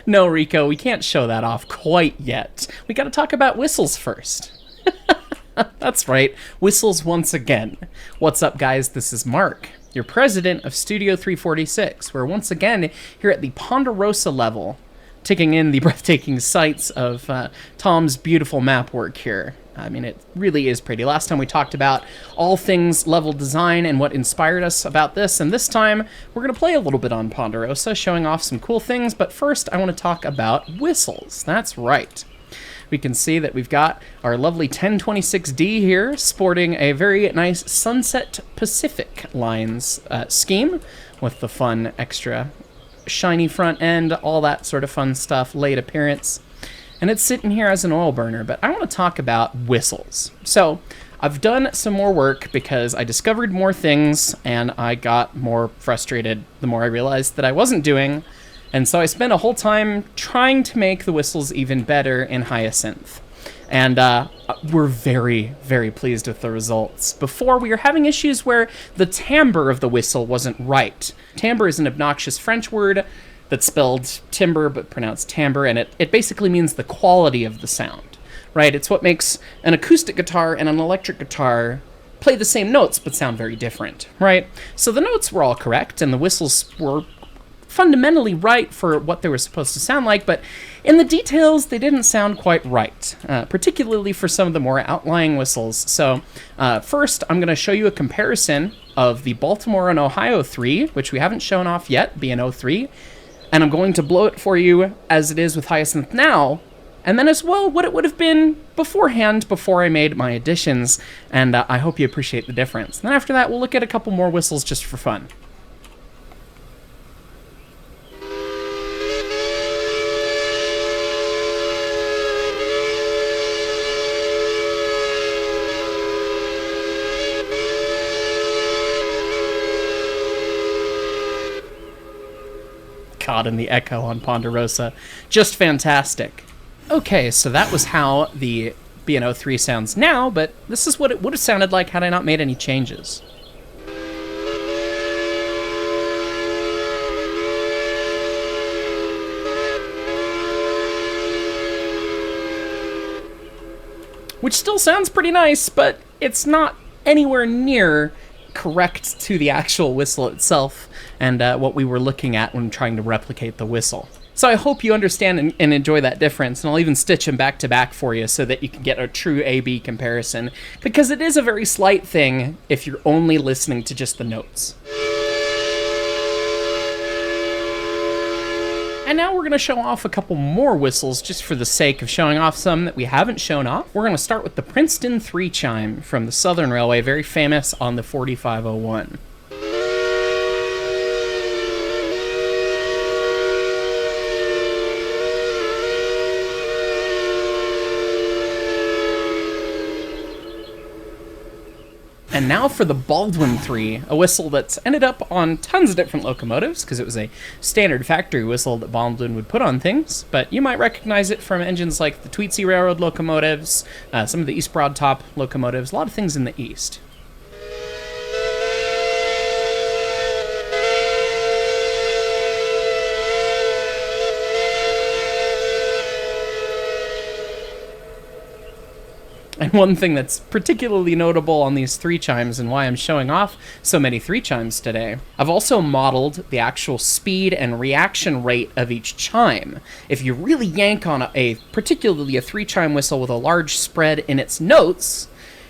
No, Rico, we can't show that off quite yet. We gotta talk about whistles first. That's right, whistles once again. What's up, guys? This is Mark, your president of Studio 346. We're once again here at the Ponderosa level, taking in the breathtaking sights of Tom's beautiful map work here. I mean, it really is pretty. Last time we talked about all things level design and what inspired us about this, and this time we're going to play a little bit on Ponderosa, showing off some cool things, but first I want to talk about whistles. That's right. We can see that we've got our lovely 1026D here, sporting a very nice Sunset Pacific lines scheme, with the fun extra shiny front end, all that sort of fun stuff, late appearance. And it's sitting here as an oil burner, but I want to talk about whistles. So I've done some more work because I discovered more things and I got more frustrated the more I realized that I wasn't doing. And so I spent a whole time trying to make the whistles even better in Hyacinth. And we're very, very pleased with the results. Before, we were having issues where the timbre of the whistle wasn't right. Timbre is an obnoxious French word that's spelled timbre but pronounced timbre, and it basically means the quality of the sound, right? It's what makes an acoustic guitar and an electric guitar play the same notes but sound very different, right? So the notes were all correct, and the whistles were fundamentally right for what they were supposed to sound like, but in the details, they didn't sound quite right, particularly for some of the more outlying whistles. So first, I'm going to show you a comparison of the Baltimore and Ohio 3, which we haven't shown off yet, BNO 3, and I'm going to blow it for you as it is with Hyacinth now, and then as well what it would have been beforehand before I made my additions, and I hope you appreciate the difference. And then after that, we'll look at a couple more whistles just for fun. God, and the echo on Ponderosa. Just fantastic. Okay, so that was how the BNO 3 sounds now, but this is what it would have sounded like had I not made any changes. Which still sounds pretty nice, but it's not anywhere near correct to the actual whistle itself and what we were looking at when trying to replicate the whistle. So I hope you understand and enjoy that difference, and I'll even stitch them back to back for you so that you can get a true A-B comparison, because it is a very slight thing if you're only listening to just the notes. And now we're going to show off a couple more whistles just for the sake of showing off some that we haven't shown off. We're going to start with the Princeton 3 chime from the Southern Railway, very famous on the 4501. And now for the Baldwin 3, a whistle that's ended up on tons of different locomotives, because it was a standard factory whistle that Baldwin would put on things, but you might recognize it from engines like the Tweetsie Railroad locomotives, some of the East Broad Top locomotives, a lot of things in the East. And one thing that's particularly notable on these 3 chimes, and why I'm showing off so many 3 chimes today, I've also modeled the actual speed and reaction rate of each chime. If you really yank on particularly a 3 chime whistle with a large spread in its notes,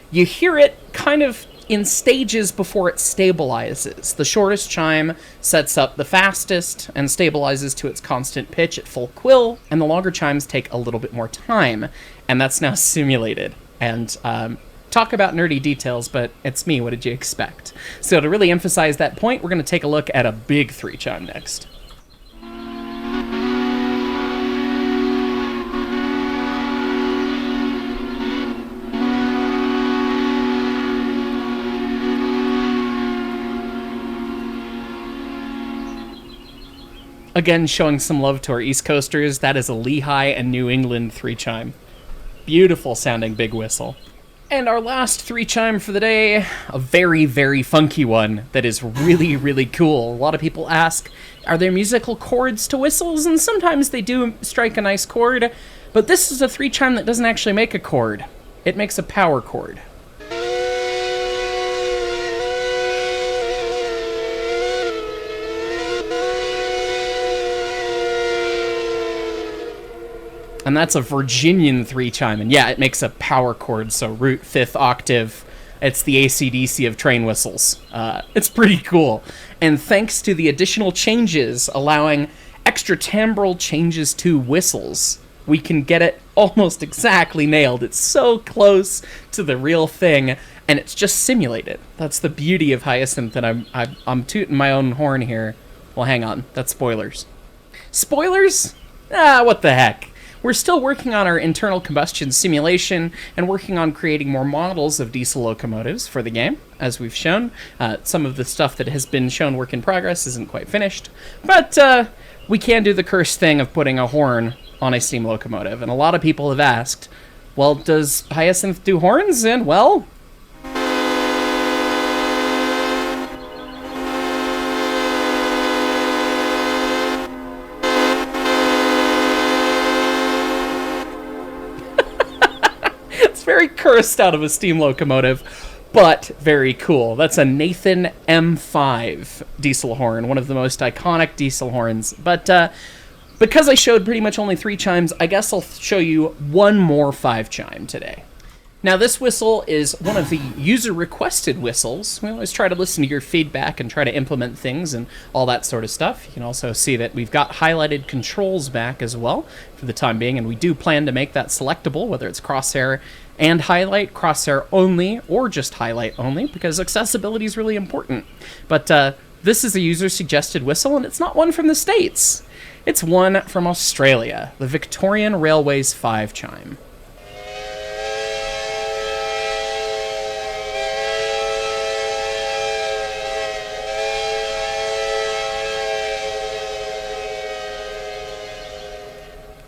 you hear it kind of in stages before it stabilizes. The shortest chime sets up the fastest and stabilizes to its constant pitch at full quill, and the longer chimes take a little bit more time, and that's now simulated. And talk about nerdy details, but it's me, what did you expect? So to really emphasize that point, we're going to take a look at a big 3 chime next. Again, showing some love to our East Coasters, that is a Lehigh and New England 3 chime. Beautiful sounding big whistle. And our last 3 chime for the day, a very, very funky one that is really, really cool. A lot of people ask, are there musical chords to whistles? And sometimes they do strike a nice chord, but this is a 3 chime that doesn't actually make a chord. It makes a power chord. And that's a Virginian 3 chime, and yeah, it makes a power chord, so root 5th octave. It's the AC/DC of train whistles. It's pretty cool. And thanks to the additional changes allowing extra timbral changes to whistles, we can get it almost exactly nailed. It's so close to the real thing, and it's just simulated. That's the beauty of Hyacinth, and I'm tooting my own horn here. Well, hang on, that's spoilers. Spoilers? What the heck? We're still working on our internal combustion simulation and working on creating more models of diesel locomotives for the game, as we've shown. Some of the stuff that has been shown work in progress isn't quite finished, but we can do the cursed thing of putting a horn on a steam locomotive, and a lot of people have asked, well, does Hyacinth do horns? And, well, very cursed out of a steam locomotive, but very cool. That's a Nathan M5 diesel horn, one of the most iconic diesel horns. But because I showed pretty much only 3 chimes, I guess I'll show you one more 5 chime today. Now, this whistle is one of the user-requested whistles. We always try to listen to your feedback and try to implement things and all that sort of stuff. You can also see that we've got highlighted controls back as well for the time being, and we do plan to make that selectable, whether it's crosshair and highlight, crosshair only, or just highlight only, because accessibility is really important. But this is a user-suggested whistle, and it's not one from the States. It's one from Australia, the Victorian Railways 5 chime.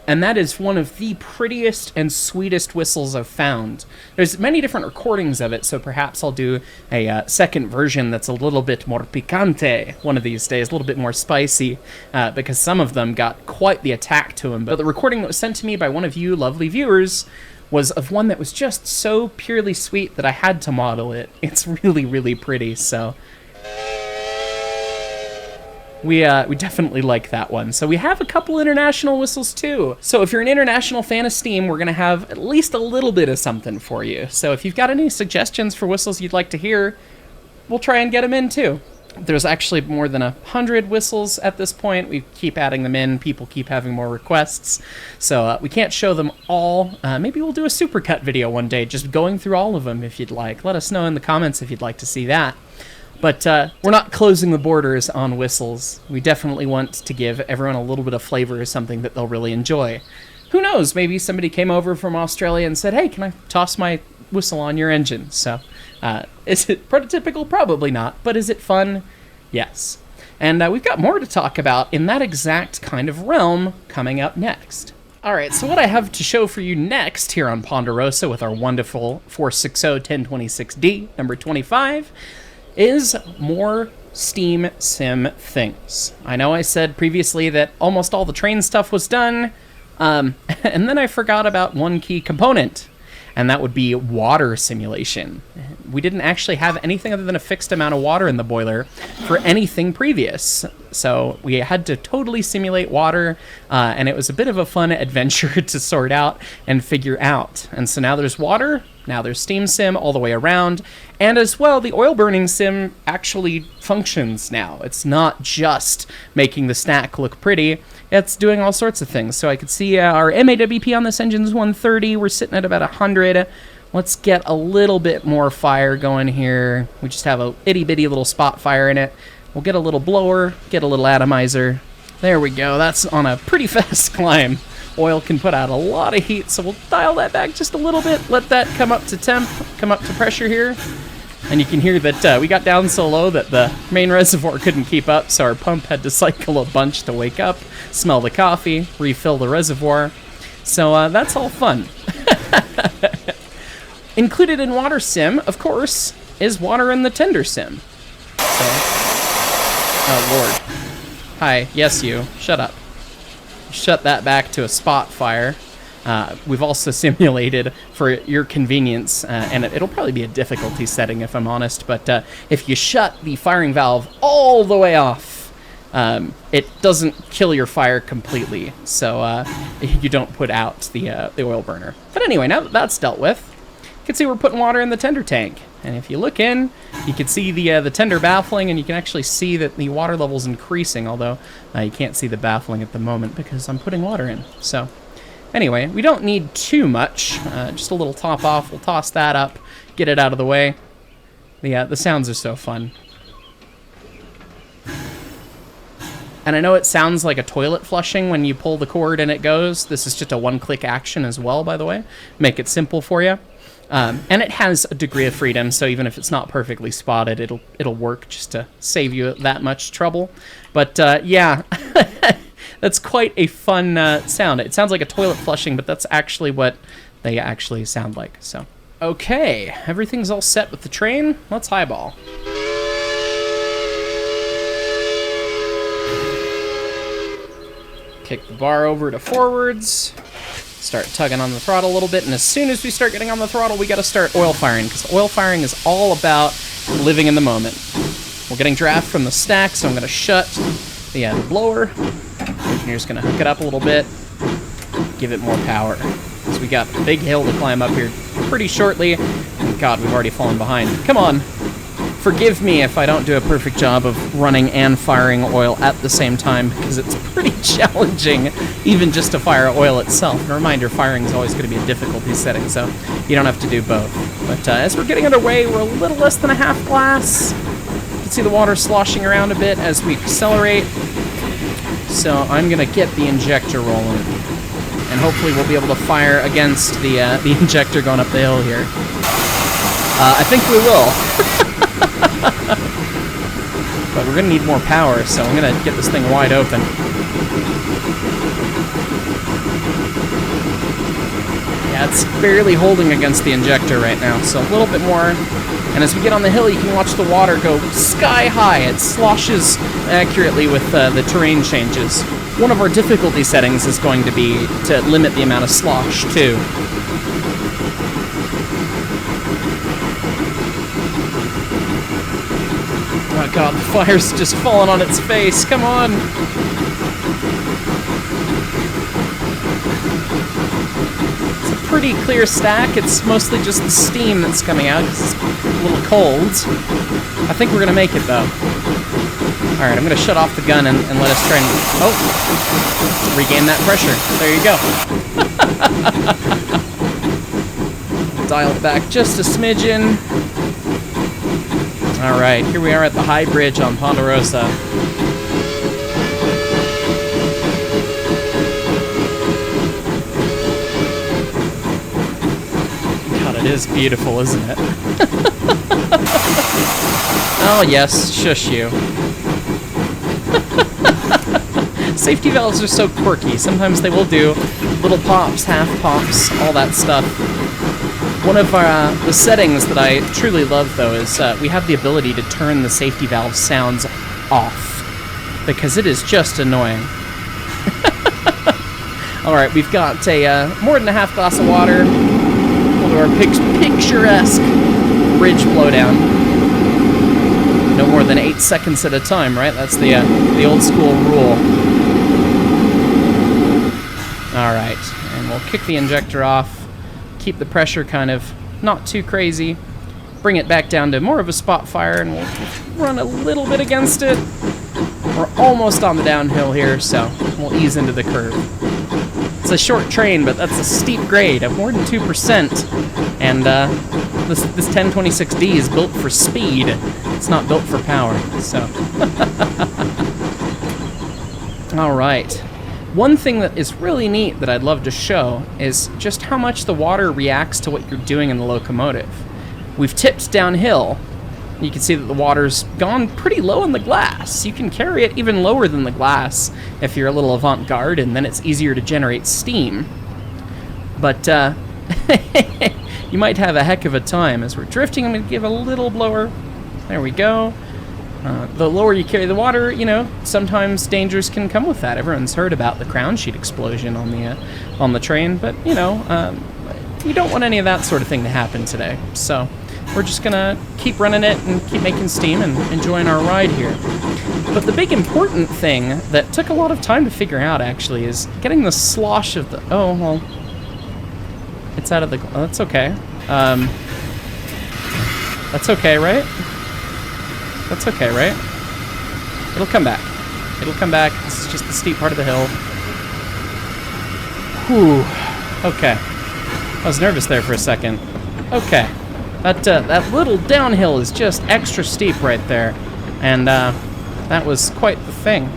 And that is one of the prettiest and sweetest whistles I've found. There's many different recordings of it, so perhaps I'll do a second version that's a little bit more picante one of these days, a little bit more spicy, because some of them got quite the attack to them. But the recording that was sent to me by one of you lovely viewers was of one that was just so purely sweet that I had to model it. It's really, really pretty, so we definitely like that one. So we have a couple international whistles too. So if you're an international fan of Steam, we're going to have at least a little bit of something for you. So if you've got any suggestions for whistles you'd like to hear, we'll try and get them in too. There's actually more than 100 whistles at this point. We keep adding them in. People keep having more requests. So we can't show them all. Maybe we'll do a supercut video one day, just going through all of them if you'd like. Let us know in the comments if you'd like to see that. But we're not closing the borders on whistles. We definitely want to give everyone a little bit of flavor of something that they'll really enjoy. Who knows, maybe somebody came over from Australia and said, hey, can I toss my whistle on your engine? So is it prototypical? Probably not. But is it fun? Yes. And we've got more to talk about in that exact kind of realm coming up next. Alright, so what I have to show for you next here on Ponderosa with our wonderful 460-1026D, number 25, is more Steam Sim things. I know I said previously that almost all the train stuff was done, and then I forgot about one key component, and that would be water simulation. We didn't actually have anything other than a fixed amount of water in the boiler for anything previous, so we had to totally simulate water, and it was a bit of a fun adventure to sort out and figure out. And so now there's water, now there's Steam Sim all the way around, and as well, the oil burning sim actually functions now. It's not just making the stack look pretty, it's doing all sorts of things. So I could see our MAWP on this engine's 130, we're sitting at about 100. Let's get a little bit more fire going here. We just have a itty-bitty little spot fire in it. We'll get a little blower, get a little atomizer. There we go, that's on a pretty fast climb. Oil can put out a lot of heat, so we'll dial that back just a little bit, let that come up to temp, come up to pressure here. And you can hear that we got down so low that the main reservoir couldn't keep up, so our pump had to cycle a bunch to wake up, smell the coffee, refill the reservoir. So that's all fun. Included in Water Sim, of course, is water in the tender sim. So, oh lord. Hi, yes you, shut up. Shut that back to a spot fire. We've also simulated, for your convenience, and it'll probably be a difficulty setting if I'm honest, but if you shut the firing valve all the way off, it doesn't kill your fire completely, so you don't put out the oil burner. But anyway, now that that's dealt with, you can see we're putting water in the tender tank. And if you look in, you can see the tender baffling, and you can actually see that the water level's increasing, although you can't see the baffling at the moment because I'm putting water in. So anyway, we don't need too much, just a little top off. We'll toss that up, get it out of the way. The sounds are so fun. And I know it sounds like a toilet flushing when you pull the cord and it goes. This is just a one-click action as well, by the way. Make it simple for you. And it has a degree of freedom, so even if it's not perfectly spotted, it'll work just to save you that much trouble. But yeah, that's quite a fun sound. It sounds like a toilet flushing, but that's actually what they actually sound like. So okay, everything's all set with the train. Let's highball. Kick the bar over to forwards. Start tugging on the throttle a little bit, and as soon as we start getting on the throttle, we got to start oil firing, because oil firing is all about living in the moment. We're getting draft from the stack, so I'm going to shut the blower. Engineer's going to hook it up a little bit, give it more power, because we got a big hill to climb up here pretty shortly, and God, we've already fallen behind. Come on. Forgive me if I don't do a perfect job of running and firing oil at the same time, because it's pretty challenging, even just to fire oil itself. And a reminder, firing is always going to be a difficulty setting, so you don't have to do both. But as we're getting underway, we're a little less than a half glass. You can see the water sloshing around a bit as we accelerate. So I'm going to get the injector rolling, and hopefully we'll be able to fire against the injector going up the hill here. I think we will. But we're going to need more power, so I'm going to get this thing wide open. Yeah, it's barely holding against the injector right now, so a little bit more. And as we get on the hill, you can watch the water go sky high. It sloshes accurately with the terrain changes. One of our difficulty settings is going to be to limit the amount of slosh, too. Oh God, the fire's just falling on its face. Come on. It's a pretty clear stack. It's mostly just the steam that's coming out because it's a little cold. I think we're going to make it, though. Alright, I'm going to shut off the gun and let us try and... Oh! Regain that pressure. There you go. Dial it back just a smidgen. Alright, here we are at the high bridge on Ponderosa. God, it is beautiful, isn't it? Oh yes, shush you. Safety valves are so quirky. Sometimes they will do little pops, half pops, all that stuff. One of the settings that I truly love, though, is we have the ability to turn the safety valve sounds off, because it is just annoying. Alright, we've got a more than a half glass of water. We'll do our picturesque bridge blowdown. No more than 8 seconds at a time, right? That's the old school rule. Alright, and we'll kick the injector off. Keep the pressure kind of not too crazy. Bring it back down to more of a spot fire, and we'll run a little bit against it. We're almost on the downhill here, so we'll ease into the curve. It's a short train, but that's a steep grade of more than 2%. And this 1026D is built for speed. It's not built for power, so. All right. One thing that is really neat that I'd love to show is just how much the water reacts to what you're doing in the locomotive. We've tipped downhill. You can see that the water's gone pretty low in the glass. You can carry it even lower than the glass if you're a little avant-garde, and then it's easier to generate steam. But you you might have a heck of a time. As we're drifting, I'm going to give a little blower. There we go. The lower you carry the water, you know, sometimes dangers can come with that. Everyone's heard about the crown sheet explosion on the train, but, you know, we don't want any of that sort of thing to happen today. So we're just going to keep running it and keep making steam and enjoying our ride here. But the big important thing that took a lot of time to figure out, actually, is getting the slosh of the... Oh, well, it's out of the... Oh, that's okay. That's okay, right? That's okay, right? It'll come back. It'll come back. This is just the steep part of the hill. Whew. Okay. I was nervous there for a second. Okay. That little downhill is just extra steep right there. And, that was quite the thing.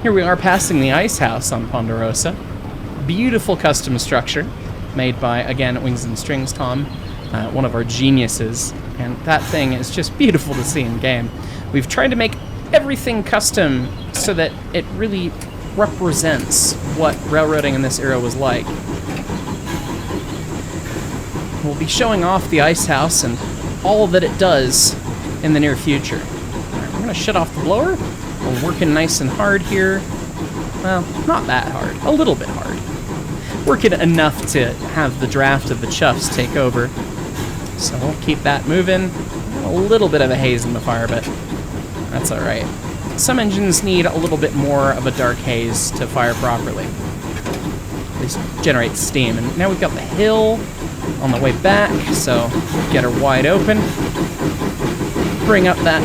Here we are passing the ice house on Ponderosa. Beautiful custom structure made by, again, Wings and Strings Tom, one of our geniuses. And that thing is just beautiful to see in game. We've tried to make everything custom so that it really represents what railroading in this era was like. We'll be showing off the ice house and all that it does in the near future. Alright, we're going to shut off the blower. We're working nice and hard here. Well, not that hard. A little bit hard. Working enough to have the draft of the chuffs take over. So we'll keep that moving. A little bit of a haze in the fire, but that's alright. Some engines need a little bit more of a dark haze to fire properly. At least generate steam. And now we've got the hill on the way back, so get her wide open. Bring up that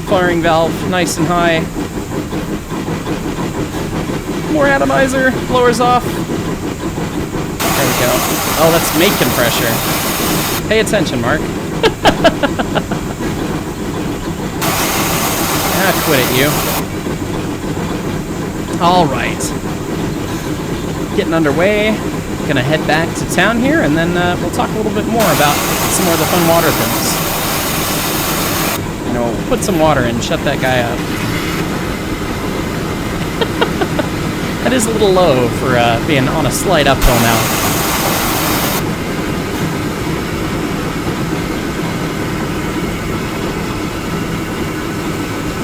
firing valve nice and high. More atomizer, blowers off. There we go. Oh, that's making pressure. Pay attention, Mark. Ah, quit it, you. All right. Getting underway. Gonna head back to town here, and then we'll talk a little bit more about some more of the fun water things. You know, we'll put some water in, shut that guy up. That is a little low for being on a slight uphill now.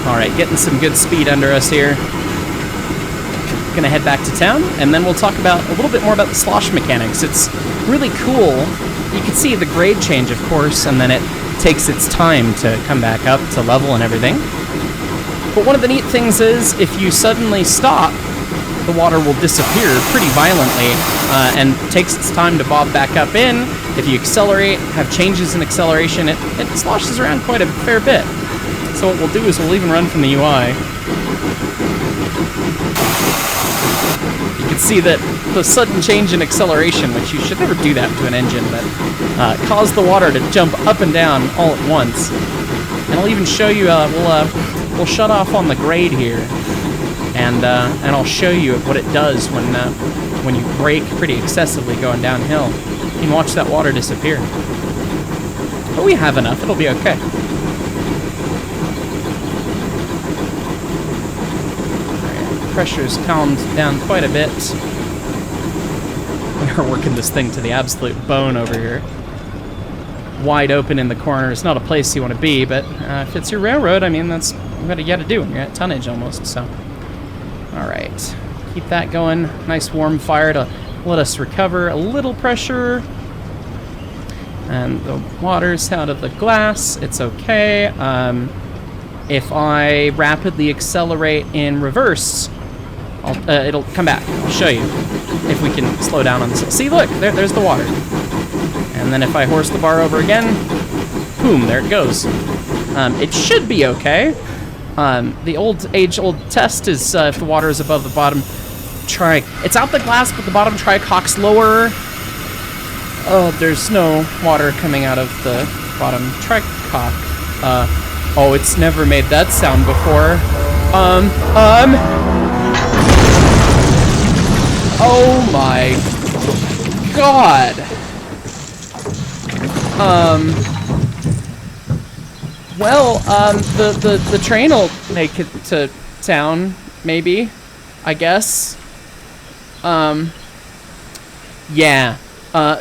Alright, getting some good speed under us here. Gonna head back to town, and then we'll talk about a little bit more about the slosh mechanics. It's really cool. You can see the grade change, of course, and then it takes its time to come back up to level and everything. But one of the neat things is, if you suddenly stop, the water will disappear pretty violently, and takes its time to bob back up in. If you accelerate, have changes in acceleration, it sloshes around quite a fair bit. So what we'll do is we'll even run from the UI. You can see that the sudden change in acceleration, which you should never do that to an engine, but caused the water to jump up and down all at once. And I'll even show you, we'll shut off on the grade here, and I'll show you what it does when you brake pretty excessively going downhill. You can watch that water disappear. But we have enough, it'll be okay. Pressure's calmed down quite a bit. We're working this thing to the absolute bone over here. Wide open in the corner. It's not a place you want to be, but if it's your railroad, I mean, that's what you got to do when you're at tonnage almost, so. Alright. Keep that going. Nice warm fire to let us recover a little pressure. And the water's out of the glass. It's okay. If I rapidly accelerate in reverse, it'll come back. I'll show you if we can slow down on this. See, look, there's the water. And then if I horse the bar over again, boom, there it goes. It should be okay. The age-old test is if the water is above the bottom it's out the glass, but the bottom tricock's lower. Oh, there's no water coming out of the bottom tricock. Oh, it's never made that sound before. Oh my god. Well, the train will make it to town, maybe, I guess. Yeah.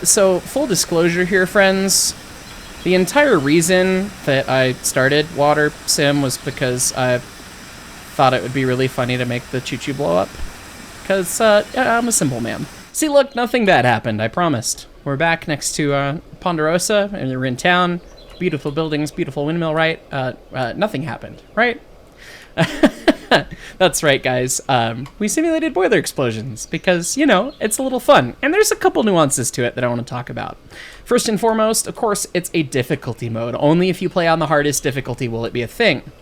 So, full disclosure here, friends. The entire reason that I started Water Sim was because I thought it would be really funny to make the choo-choo blow up. Because I'm a simple man. See, look, nothing bad happened, I promised. We're back next to Ponderosa, and we're in town. Beautiful buildings, beautiful windmill, right? Nothing happened, right? That's right, guys. We simulated boiler explosions because, you know, it's a little fun. And there's a couple nuances to it that I want to talk about. First and foremost, of course, it's a difficulty mode. Only if you play on the hardest difficulty will it be a thing.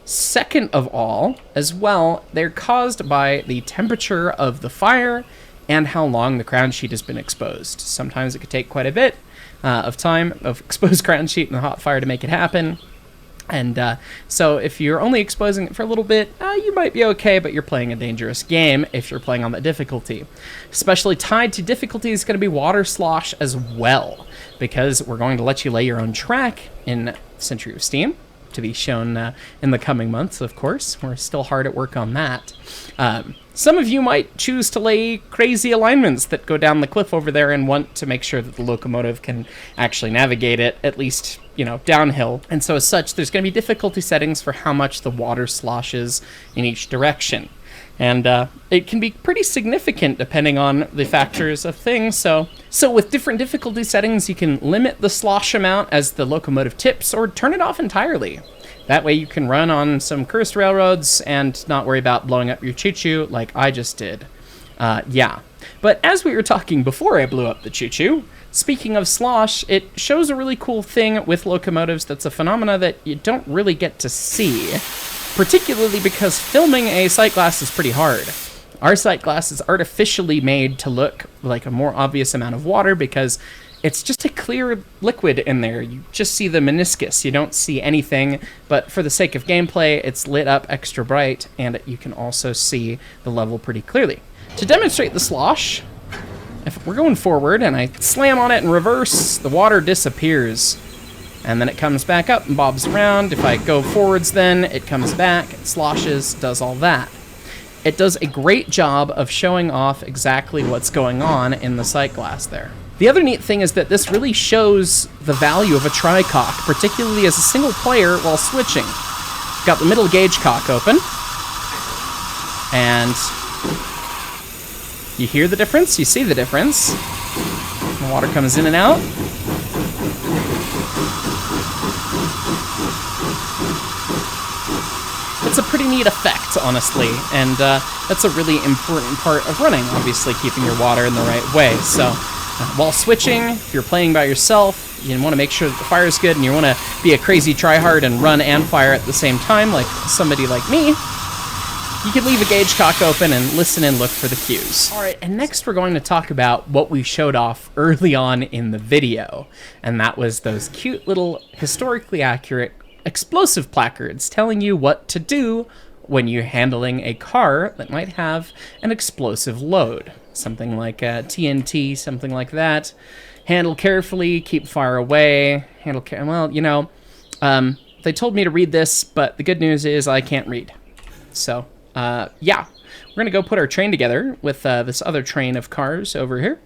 Second of all, as well, they're caused by the temperature of the fire and how long the crown sheet has been exposed. Sometimes it could take quite a bit of time of exposed crown sheet and the hot fire to make it happen. And so if you're only exposing it for a little bit, you might be okay, but you're playing a dangerous game if you're playing on that difficulty. Especially tied to difficulty is going to be water slosh as well, because we're going to let you lay your own track in Century of Steam, to be shown in the coming months, of course. We're still hard at work on that. Some of you might choose to lay crazy alignments that go down the cliff over there and want to make sure that the locomotive can actually navigate it, at least, you know, downhill. And so as such, there's going to be difficulty settings for how much the water sloshes in each direction. And it can be pretty significant depending on the factors of things. So with different difficulty settings, you can limit the slosh amount as the locomotive tips or turn it off entirely. That way you can run on some cursed railroads and not worry about blowing up your choo-choo like I just did. Yeah. But as we were talking before I blew up the choo-choo, speaking of slosh, it shows a really cool thing with locomotives that's a phenomena that you don't really get to see, particularly because filming a sight glass is pretty hard. Our sight glass is artificially made to look like a more obvious amount of water because it's just a clear liquid in there. You just see the meniscus. You don't see anything, but for the sake of gameplay, it's lit up extra bright, and you can also see the level pretty clearly. To demonstrate the slosh, if we're going forward and I slam on it in reverse, the water disappears. And then it comes back up and bobs around. If I go forwards then, it comes back, it sloshes, does all that. It does a great job of showing off exactly what's going on in the sight glass there. The other neat thing is that this really shows the value of a tricock, particularly as a single player while switching. Got the middle gauge cock open, and you hear the difference, you see the difference. The water comes in and out. It's a pretty neat effect, honestly, and that's a really important part of running, obviously keeping your water in the right way. So while switching, if you're playing by yourself, you want to make sure that the fire is good, and you want to be a crazy tryhard and run and fire at the same time, like somebody like me, you can leave a gauge cock open and listen and look for the cues. All right, and next we're going to talk about what we showed off early on in the video, and that was those cute little historically accurate explosive placards telling you what to do when you're handling a car that might have an explosive load. Something like TNT, something like that. Handle carefully, keep fire away. Well, you know, they told me to read this, but the good news is I can't read. So, yeah, we're going to go put our train together with this other train of cars over here.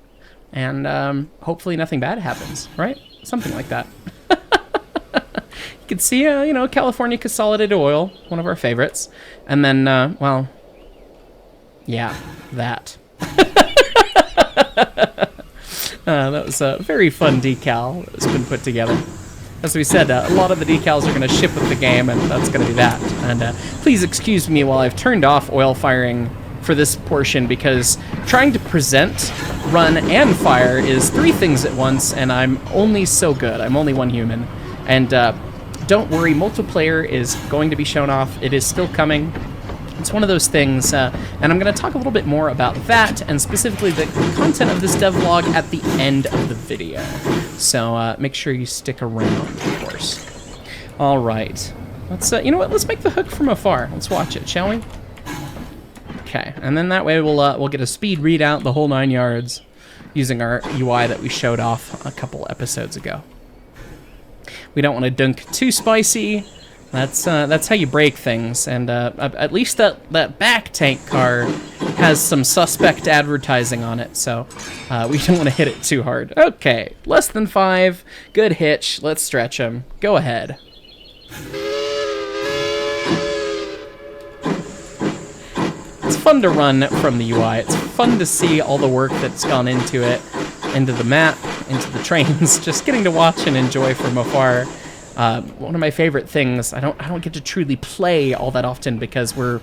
And hopefully nothing bad happens, right? Something like that. You can see, you know, California Consolidated Oil, one of our favorites. And then, well, yeah, that. That was a very fun decal that's been put together. As we said, a lot of the decals are going to ship with the game, and that's going to be that. And please excuse me while I've turned off oil firing for this portion, because trying to present, run, and fire is 3 things at once, and I'm only so good. I'm only one human. And don't worry, multiplayer is going to be shown off. It is still coming. It's one of those things, and I'm going to talk a little bit more about that, and specifically the content of this devlog at the end of the video. So make sure you stick around, of course. All right. Let's, you know what? Let's make the hook from afar. Let's watch it, shall we? Okay, and then that way we'll get a speed readout, the whole 9 yards, using our UI that we showed off a couple episodes ago. We don't want to dunk too spicy. That's how you break things, and at least that back tank car has some suspect advertising on it, so we don't want to hit it too hard. Okay, less than 5, good hitch. Let's stretch him. Go ahead. It's fun to run from the UI. It's fun to see all the work that's gone into it, into the map, into the trains. Just getting to watch and enjoy from afar. One of my favorite things. I don't get to truly play all that often because we're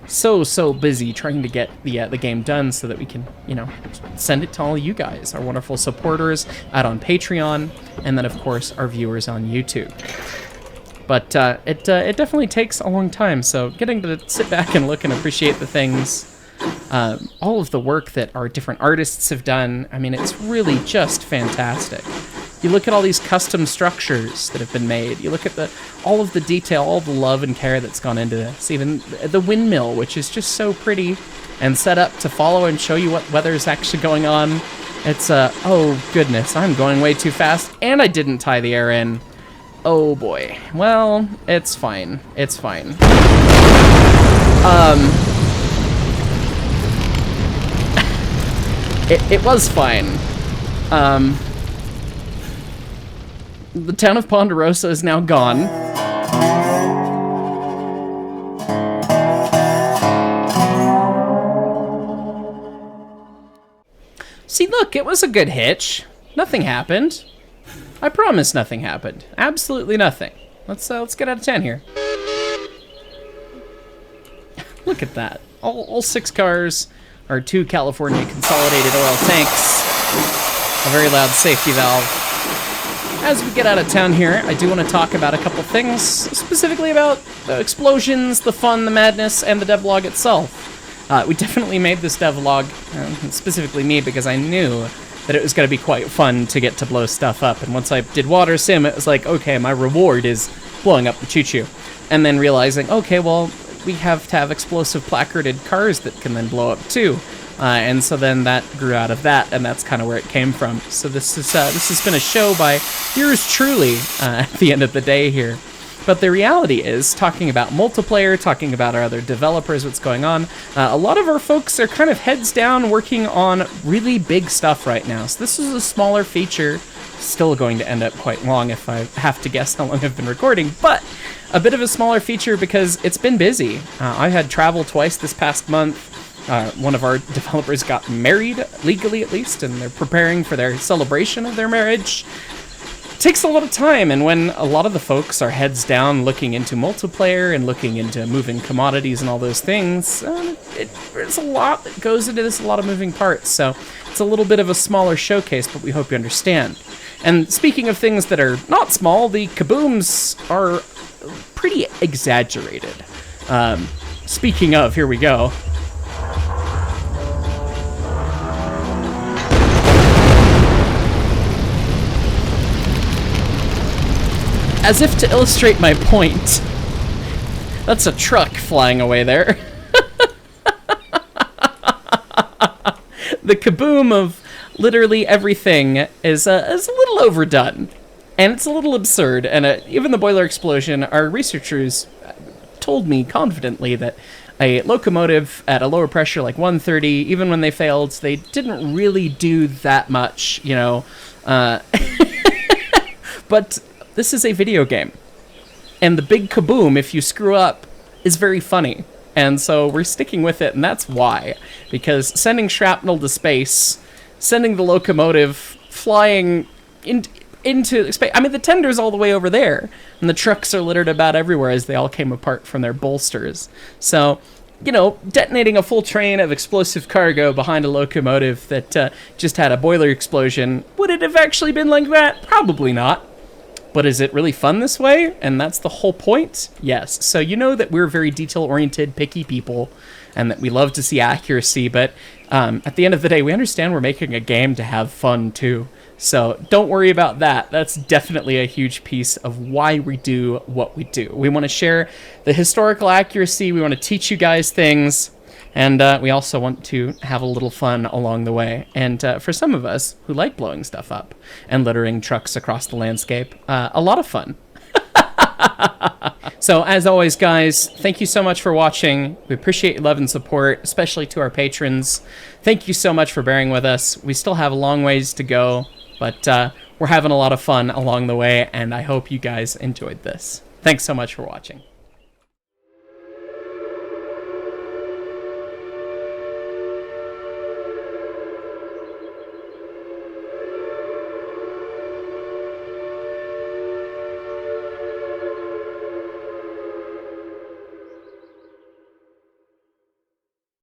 so busy trying to get the game done so that we can, send it to all you guys, our wonderful supporters out on Patreon, and then of course our viewers on YouTube. But it definitely takes a long time, so getting to sit back and look and appreciate the things, all of the work that our different artists have done, I mean, it's really just fantastic. You look at all these custom structures that have been made. You look at all of the detail, all the love and care that's gone into this. Even the windmill, which is just so pretty and set up to follow and show you what weather is actually going on. It's, oh goodness, I'm going way too fast, and I didn't tie the air in. Oh boy. Well, it's fine. It's fine. It was fine. The town of Ponderosa is now gone. See, look, it was a good hitch. Nothing happened. I promise nothing happened. Absolutely nothing. Let's get out of 10 here. Look at that. All 6 cars are 2 California consolidated oil tanks. A very loud safety valve. As we get out of town here, I do want to talk about a couple things, specifically about the explosions, the fun, the madness, and the devlog itself. We definitely made this devlog, specifically me, because I knew that it was going to be quite fun to get to blow stuff up. And once I did water sim, it was like, okay, my reward is blowing up the choo-choo. And then realizing, okay, well, we have to have explosive placarded cars that can then blow up too. And so then that grew out of that, and that's kind of where it came from. So this has been a show by yours truly at the end of the day here. But the reality is, talking about multiplayer, talking about our other developers, what's going on, a lot of our folks are kind of heads down working on really big stuff right now. So this is a smaller feature, still going to end up quite long if I have to guess how long I've been recording, but a bit of a smaller feature because it's been busy. I had travel twice this past month. One of our developers got married, legally at least, and they're preparing for their celebration of their marriage. It takes a lot of time, and when a lot of the folks are heads down looking into multiplayer and looking into moving commodities and all those things, there's a lot that goes into this, a lot of moving parts, so it's a little bit of a smaller showcase, but we hope you understand. And speaking of things that are not small, the kabooms are pretty exaggerated. Speaking of, here we go. As if to illustrate my point, that's a truck flying away there. The kaboom of literally everything is a little overdone, and it's a little absurd, and even the boiler explosion, our researchers told me confidently that a locomotive at a lower pressure like 130, even when they failed, they didn't really do that much, but this is a video game, and the big kaboom, if you screw up, is very funny, and so we're sticking with it, and that's why, because sending shrapnel to space, sending the locomotive flying into space, I mean, the tender's all the way over there, and the trucks are littered about everywhere as they all came apart from their bolsters, so detonating a full train of explosive cargo behind a locomotive that just had a boiler explosion, would it have actually been like that? Probably not. But is it really fun this way? And that's the whole point? Yes. So you know that we're very detail-oriented, picky people, and that we love to see accuracy, but at the end of the day, we understand we're making a game to have fun, too. So don't worry about that. That's definitely a huge piece of why we do what we do. We want to share the historical accuracy, we want to teach you guys things, and we also want to have a little fun along the way. And for some of us who like blowing stuff up and littering trucks across the landscape, a lot of fun. So, as always, guys, thank you so much for watching. We appreciate your love and support, especially to our patrons. Thank you so much for bearing with us. We still have a long ways to go, but we're having a lot of fun along the way, and I hope you guys enjoyed this. Thanks so much for watching.